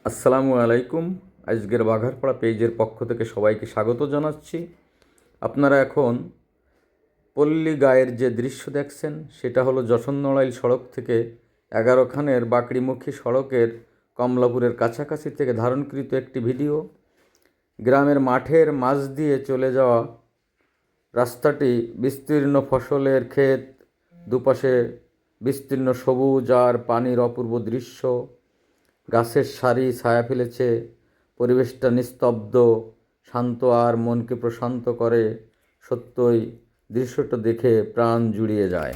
আসসালামু আলাইকুম। আজকের বাঘারপাড়া পেজের পক্ষ থেকে সবাইকে স্বাগত জানাচ্ছি। আপনারা এখন পল্লী গায়ের যে দৃশ্য দেখছেন সেটা হলো যশোর নড়াইল সড়ক থেকে 11 খানের বাকড়িমুখী সড়কের কমলাপুরের কাছাকাছি থেকে ধারণকৃত একটি ভিডিও। গ্রামের মাঠের মাঝ দিয়ে চলে যাওয়া রাস্তাটি বিস্তীর্ণ ফসলের ক্ষেত, দুপাশে বিস্তীর্ণ সবুজ আর পানির অপূর্ব দৃশ্য। গাছের সারি ছায়া ফেলেছে, পরিবেশটা নিস্তব্ধ, শান্ত আর মনকে প্রশান্ত করে। সত্যই দৃশ্যটা দেখে প্রাণ জুড়িয়ে যায়।